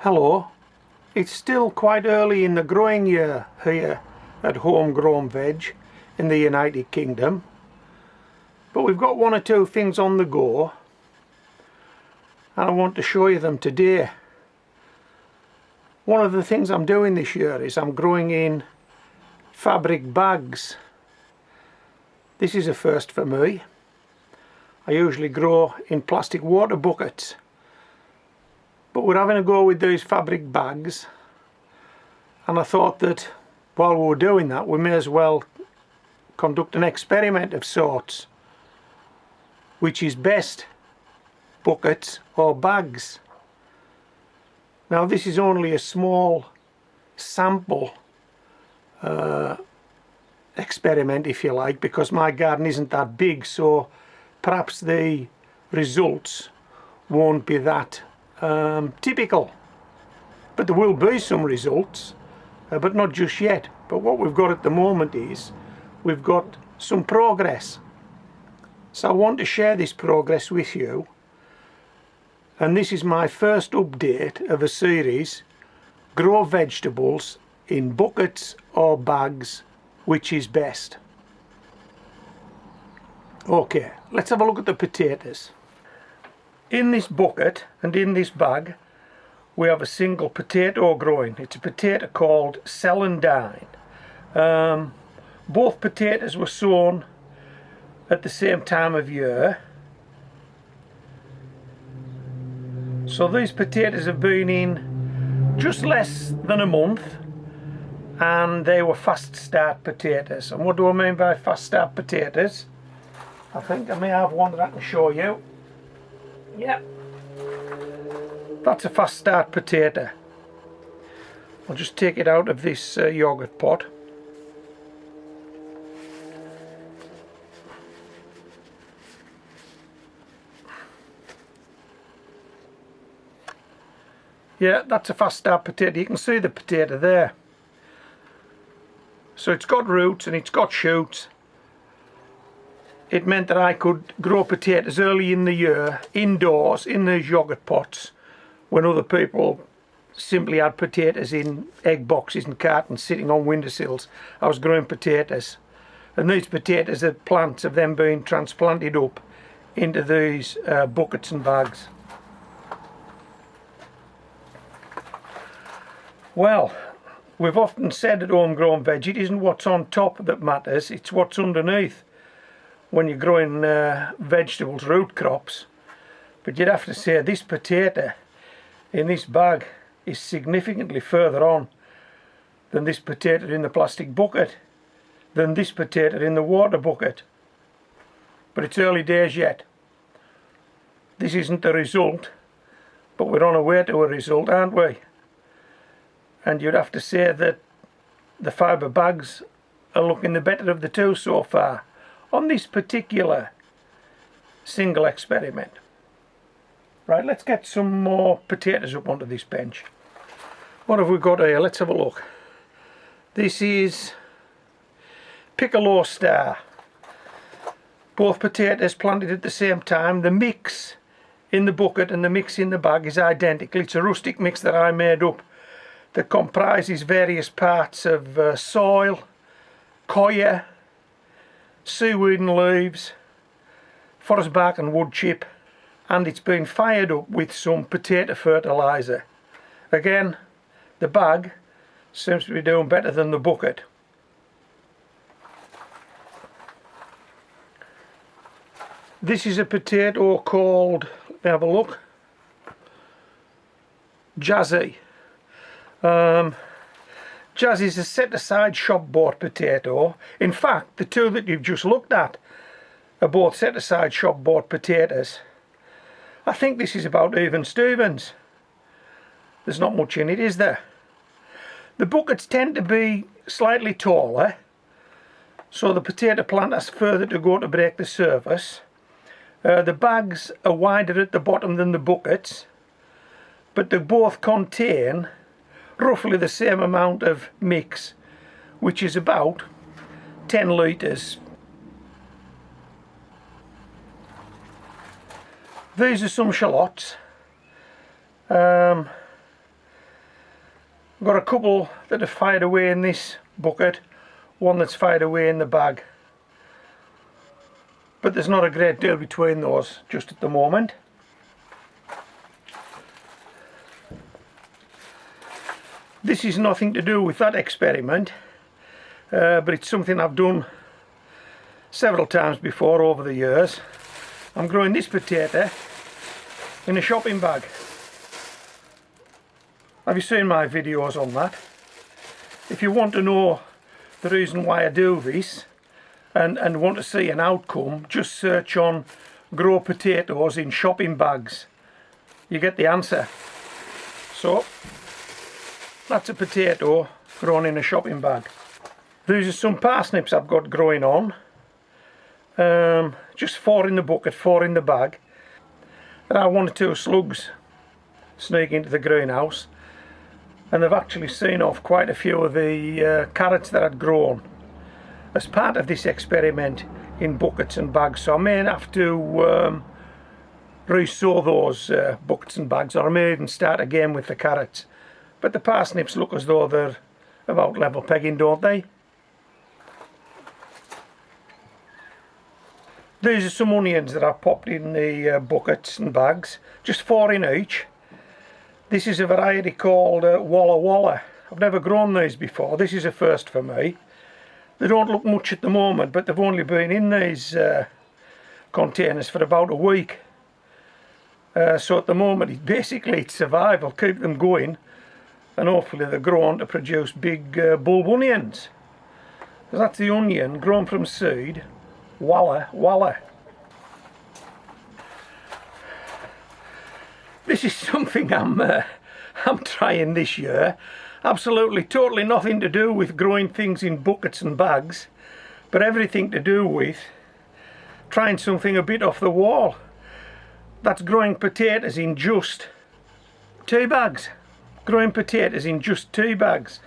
Hello, it's still quite early in the growing year here at Homegrown Veg in the United Kingdom, but we've got one or two things on the go and I want to show you them today. One of the things I'm doing this year is I'm growing in fabric bags. This is a first for me. I usually grow in plastic water buckets, but we're having a go with these fabric bags, and I thought that while we were doing that we may as well conduct an experiment of sorts. Which is best, buckets or bags? Now this is only a small sample experiment, if you like, because my garden isn't that big, so perhaps the results won't be that typical, but there will be some results, but not just yet. But what we've got at the moment is we've got some progress, so I want to share this progress with you, and this is my first update of a series: grow vegetables in buckets or bags, which is best. Okay, let's have a look at the potatoes. In this bucket and in this bag we have a single potato growing. It's a potato called celandine. Both potatoes were sown at the same time of year, so these potatoes have been in just less than a month, and they were fast start potatoes. And what do I mean by fast start potatoes? I think I may have one that I can show you. Yep, that's a fast start potato. I'll just take it out of this yogurt pot. Yeah, that's a fast start potato. You can see the potato there. So it's got roots and it's got shoots. It meant that I could grow potatoes early in the year, indoors, in these yogurt pots, when other people simply had potatoes in egg boxes and cartons sitting on windowsills. I was growing potatoes, and these potatoes are plants of them being transplanted up into these buckets and bags. Well, we've often said at Homegrown Veg, it isn't what's on top that matters, it's what's underneath when you're growing vegetables, root crops. But you'd have to say this potato in this bag is significantly further on than this potato in the plastic bucket, than this potato in the water bucket. But it's early days yet. This isn't the result, but we're on our way to a result, aren't we? And you'd have to say that the fibre bags are looking the better of the two so far on this particular single experiment. Right, let's get some more potatoes up onto this bench. What have we got here? Let's have a look. This is Piccolo Star. Both potatoes planted at the same time. The mix in the bucket and the mix in the bag is identical. It's a rustic mix that I made up that comprises various parts of soil, coir, seaweed and leaves, forest bark and wood chip, and it's been fired up with some potato fertiliser. Again, the bag seems to be doing better than the bucket. This is a potato called, let me have a look, Jazzy. Jazz is a set-aside shop-bought potato. In fact, the two that you've just looked at are both set-aside shop-bought potatoes. I think this is about even Stevens. There's not much in it, is there? The buckets tend to be slightly taller, so the potato plant has further to go to break the surface. The bags are wider at the bottom than the buckets, but they both contain roughly the same amount of mix, which is about 10 litres. These are some shallots. I've got a couple that have fired away in this bucket, one that's fired away in the bag, but there's not a great deal between those just at the moment. This is nothing to do with that experiment, but it's something I've done several times before over the years. I'm growing this potato in a shopping bag. Have you seen my videos on that? If you want to know the reason why I do this and want to see an outcome, just search on grow potatoes in shopping bags. You get the answer. So that's a potato grown in a shopping bag. These are some parsnips I've got growing on. Just 4 in the bucket, 4 in the bag. There are 1 or 2 slugs sneak into the greenhouse, and they've actually seen off quite a few of the carrots that I'd grown as part of this experiment in buckets and bags. So I may have to re-sow those buckets and bags, or I may even start again with the carrots. But the parsnips look as though they're about level pegging, don't they? These are some onions that I've popped in the buckets and bags, just 4 in each. This is a variety called Walla Walla. I've never grown these before. This is a first for me. They don't look much at the moment, but they've only been in these containers for about a week. So at the moment, it's survival. Keep them going, and hopefully they're grown to produce big bulb onions. So that's the onion grown from seed. Walla Walla. This is something I'm trying this year. Absolutely, totally nothing to do with growing things in buckets and bags, but everything to do with trying something a bit off the wall. That's growing potatoes in just tea bags. Growing potatoes in just tea bags.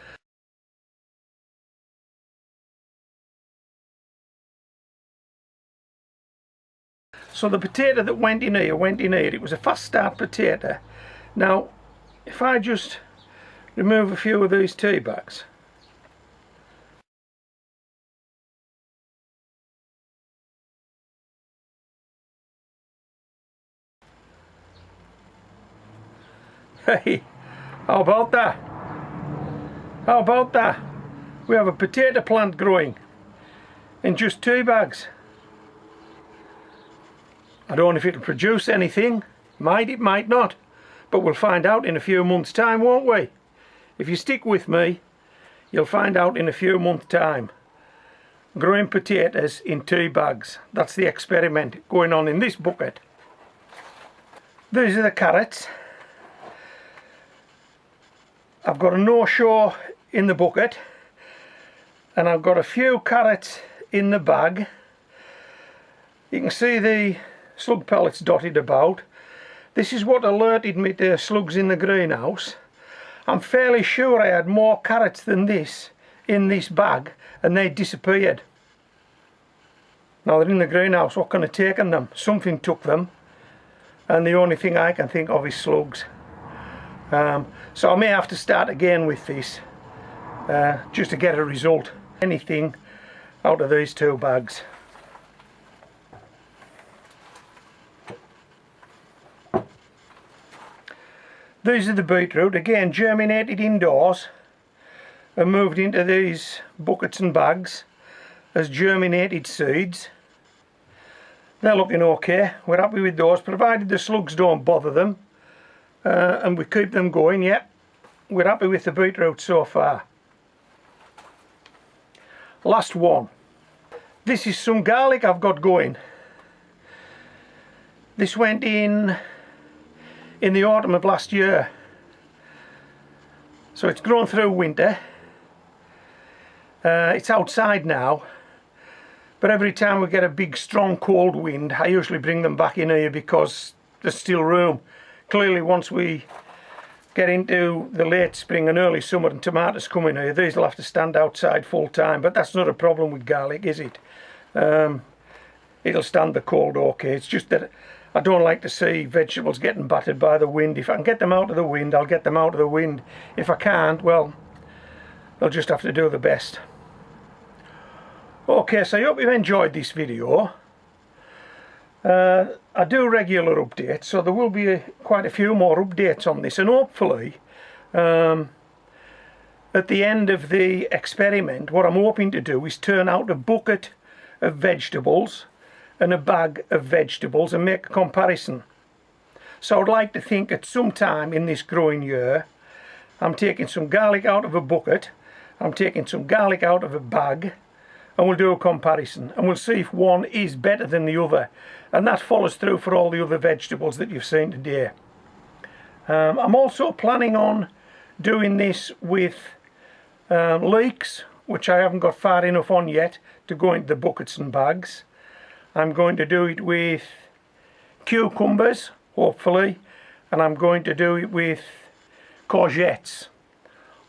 So the potato that went in here. It was a fast start potato. Now, if I just remove a few of these tea bags. Hey, how about that? How about that? We have a potato plant growing in just tea bags. I don't know if it'll produce anything. It might not. But we'll find out in a few months' time, won't we? If you stick with me, you'll find out in a few months' time. Growing potatoes in tea bags. That's the experiment going on in this bucket. These are the carrots. I've got a no-show in the bucket, and I've got a few carrots in the bag. You can see the slug pellets dotted about. This is what alerted me to slugs in the greenhouse. I'm fairly sure I had more carrots than this in this bag, and they disappeared. Now they're in the greenhouse. What can have taken them? Something took them, and the only thing I can think of is slugs. So I may have to start again with this just to get a result. Anything out of these 2 bags. These are the beetroot, again germinated indoors and moved into these buckets and bags as germinated seeds. They're looking okay. We're happy with those, provided the slugs don't bother them, and we keep them going. Yeah, we're happy with the beetroot so far. Last one. This is some garlic I've got going. This went in the autumn of last year, so it's grown through winter. It's outside now, but every time we get a big strong cold wind, I usually bring them back in here because there's still room. Clearly once we get into the late spring and early summer and tomatoes come in here, these will have to stand outside full time, but that's not a problem with garlic, is it? It'll stand the cold okay. It's just that I don't like to see vegetables getting battered by the wind. If I can get them out of the wind, I'll get them out of the wind. If I can't, well, they'll just have to do the best. Okay, so I hope you've enjoyed this video. I do regular updates, so there will be quite a few more updates on this, and hopefully at the end of the experiment, what I'm hoping to do is turn out a bucket of vegetables and a bag of vegetables and make a comparison. So I'd like to think at some time in this growing year, I'm taking some garlic out of a bucket, I'm taking some garlic out of a bag, and we'll do a comparison, and we'll see if one is better than the other, and that follows through for all the other vegetables that you've seen today. I'm also planning on doing this with leeks, which I haven't got far enough on yet to go into the buckets and bags. I'm going to do it with cucumbers, hopefully, and I'm going to do it with courgettes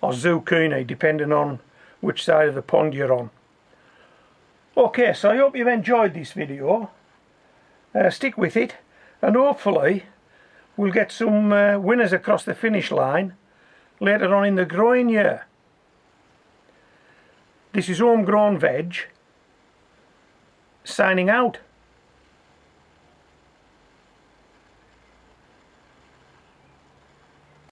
or zucchini, depending on which side of the pond you're on. Okay, so I hope you've enjoyed this video. Stick with it, and hopefully we'll get some winners across the finish line later on in the growing year. This is Homegrown Veg, signing out.